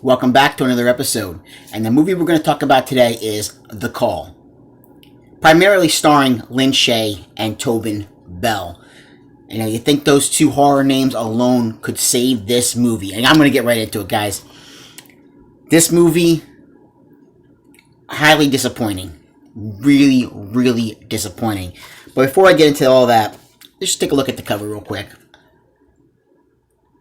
Welcome back to another episode. And the movie we're going to talk about today is The Call. Primarily starring Lin Shaye and Tobin Bell. And you think those two horror names alone could save this movie. And I'm going to get right into it, guys. This movie, highly disappointing. Really, really disappointing. But before I get into all that, let's just take a look at the cover real quick.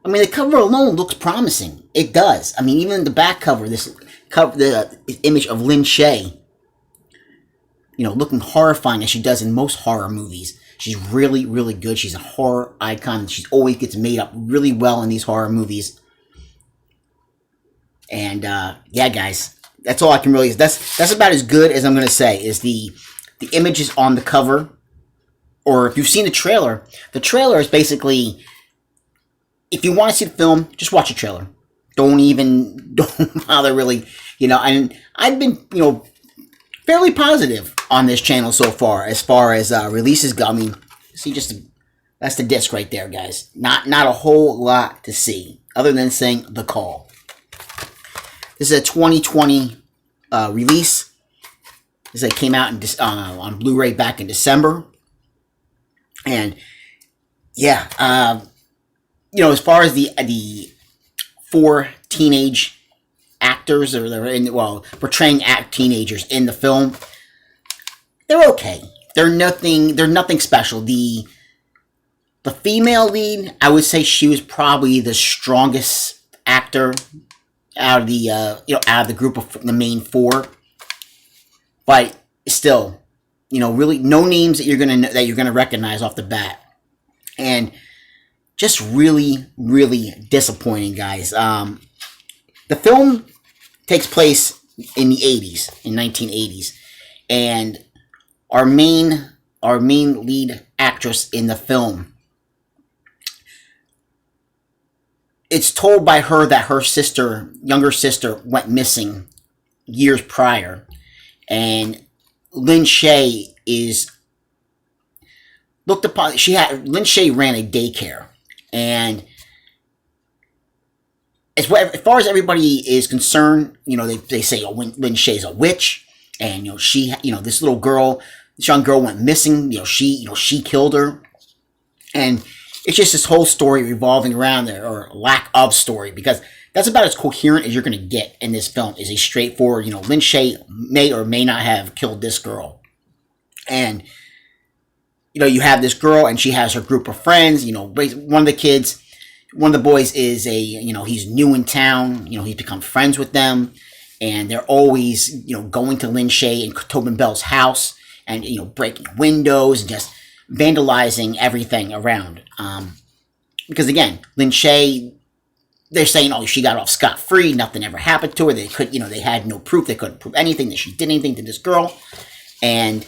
I mean, the cover alone looks promising. It does. I mean, even the back cover, the image of Lin Shaye, looking horrifying as she does in most horror movies. She's really, really good. She's a horror icon. She always gets made up really well in these horror movies. And yeah, guys, that's all I can really. That's about as good as I'm going to say. Is the images on the cover, or if you've seen the trailer is basically. If you want to see the film, just watch the trailer. Don't bother really, and I've been, fairly positive on this channel so far as releases go. I mean, see, that's the disc right there, guys. Not a whole lot to see, other than saying The Call. This is a 2020 release. This came out on Blu Ray back in December. And, yeah, as far as the four teenage actors portraying teenagers in the film, they're okay. They're nothing special. The female lead, I would say she was probably the strongest actor out of the group of the main four. But still, really no names that you're gonna recognize off the bat. And just really, really disappointing, guys. The film takes place in the 80s, in 1980s. And our main lead actress in the film, it's told by her that her younger sister, went missing years prior. And Lin Shaye is looked upon. Lin Shaye ran a daycare. And as far as everybody is concerned, they say Lin Shaye's a witch, and she, this young girl went missing. She killed her, and it's just this whole story revolving around there, or lack of story, because that's about as coherent as you're going to get in this film. Is a straightforward, Lin Shaye may or may not have killed this girl, and. You have this girl, and she has her group of friends. One of the boys is he's new in town. He's become friends with them, and they're always, going to Lin Shaye and Tobin Bell's house, and, breaking windows and just vandalizing everything around. Because again, Lin Shaye, they're saying, she got off scot-free. Nothing ever happened to her. They had no proof. They couldn't prove anything that she did anything to this girl, and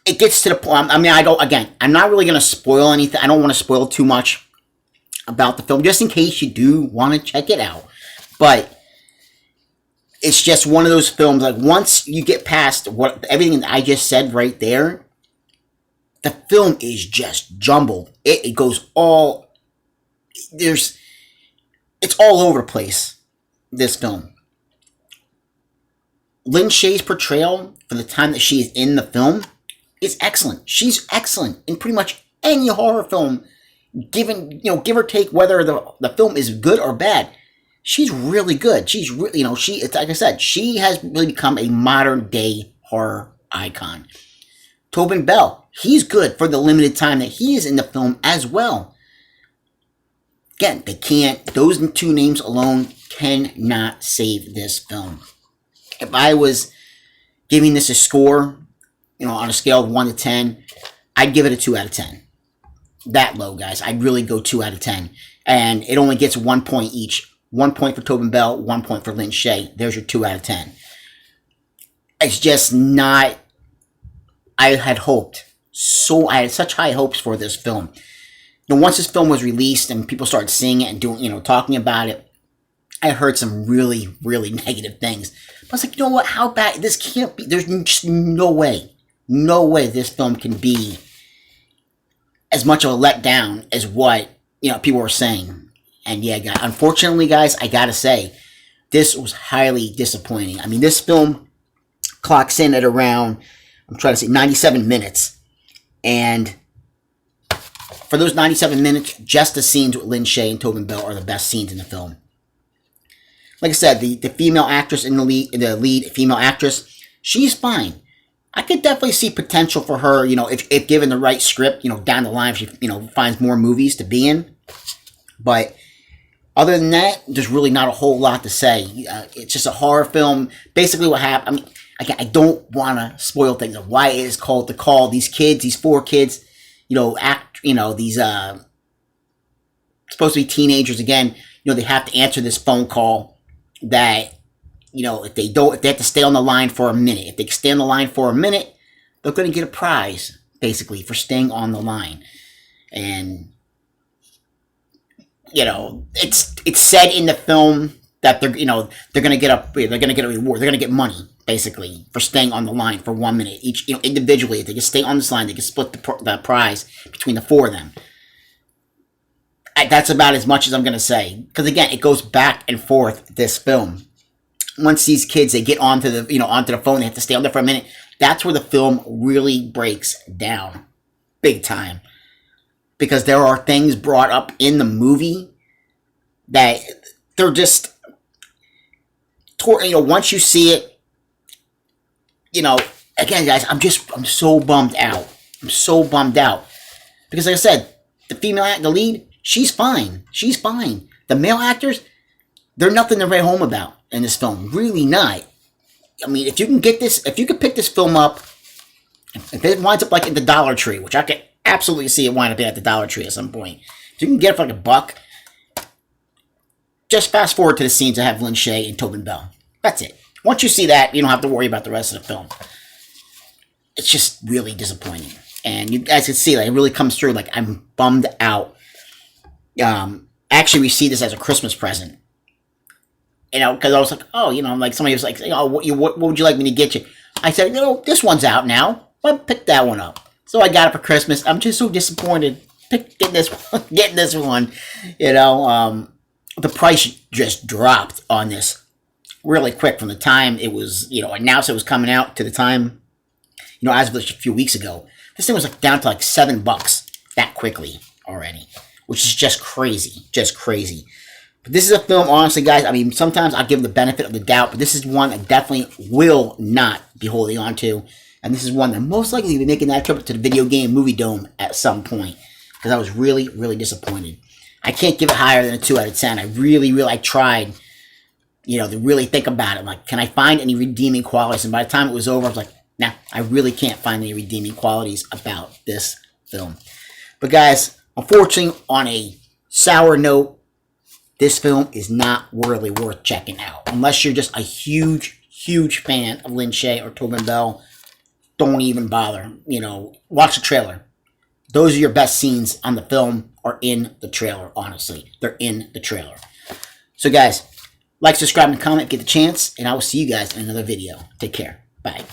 it gets to the point. I mean, I'm not really going to spoil anything. I don't want to spoil too much about the film, just in case you do want to check it out. But it's just one of those films, like, once you get past everything that I just said right there, the film is just jumbled. It goes it's all over the place, this film. Lin Shaye's portrayal, for the time that she is in the film, is excellent. She's excellent in pretty much any horror film, give or take whether the film is good or bad. She's really good. She's really, like I said, she has really become a modern day horror icon. Tobin Bell, he's good for the limited time that he is in the film as well. Again, those two names alone cannot save this film. If I was giving this a score, on a scale of 1 to 10, I'd give it a 2 out of 10. That low, guys. I'd really go 2 out of 10. And it only gets 1 point each. 1 point for Tobin Bell, 1 point for Lin Shaye. There's your 2 out of 10. It's just not. I had such high hopes for this film. Once this film was released and people started seeing it and talking about it, I heard some really, really negative things. But I was like, what? How bad? This can't be. There's just no way this film can be as much of a letdown as what people were saying. And yeah, unfortunately, guys, I gotta say, this was highly disappointing. I mean, this film clocks in at around, I'm trying to say, 97 minutes. And for those 97 minutes, just the scenes with Lin Shaye and Tobin Bell are the best scenes in the film. Like I said, the female actress in the lead female actress, she's fine. I could definitely see potential for her, if given the right script, down the line, if she, finds more movies to be in. But other than that, there's really not a whole lot to say. It's just a horror film. Basically what happened, I mean, again, I don't want to spoil things of why it is called The Call. These kids, these 4 kids, these supposed to be teenagers again, they have to answer this phone call that, if they have to stay on the line for a minute. If they stay on the line for a minute, they're going to get a prize, basically, for staying on the line. And, it's said in the film that they're going to get a reward. They're going to get money, basically, for staying on the line for 1 minute. Each, individually, if they can stay on this line, they can split the prize between the 4 of them. That's about as much as I'm going to say. Because, again, it goes back and forth, this film. Once these kids, they get onto the phone, they have to stay on there for a minute. That's where the film really breaks down. Big time. Because there are things brought up in the movie that they're just, once you see it, again, guys, I'm so bummed out. I'm so bummed out. Because, like I said, the lead, she's fine. She's fine. The male actors, they're nothing to write home about in this film. Really not. I mean, if you can pick this film up, if it winds up like in the Dollar Tree, which I can absolutely see it wind up at the Dollar Tree at some point. If you can get it for like $1, just fast forward to the scenes that have Lin Shaye and Tobin Bell. That's it. Once you see that, you don't have to worry about the rest of the film. It's just really disappointing. And you guys can see, like, it really comes through. Like, I'm bummed out. Actually received this as a Christmas present. Because I was like, like somebody was like, what would you like me to get you? I said, this one's out now. Well, pick that one up. So I got it for Christmas. I'm just so disappointed getting this one. The price just dropped on this really quick from the time it was, announced it was coming out to the time, as of a few weeks ago. This thing was like down to like $7 that quickly already, which is just crazy. Just crazy. But this is a film, honestly, guys, I mean, sometimes I'll give the benefit of the doubt, but this is one I definitely will not be holding on to. And this is one that most likely will be making that trip to the video game movie dome at some point. Because I was really, really disappointed. I can't give it higher than a 2 out of 10. I tried, to really think about it. I'm like, can I find any redeeming qualities? And by the time it was over, I was like, nah, I really can't find any redeeming qualities about this film. But guys, unfortunately, on a sour note, this film is not really worth checking out. Unless you're just a huge, huge fan of Lin Shaye or Tobin Bell, don't even bother. Watch the trailer. Those are your best scenes on the film are in the trailer, honestly. They're in the trailer. So guys, like, subscribe, and comment, get the chance, and I will see you guys in another video. Take care. Bye.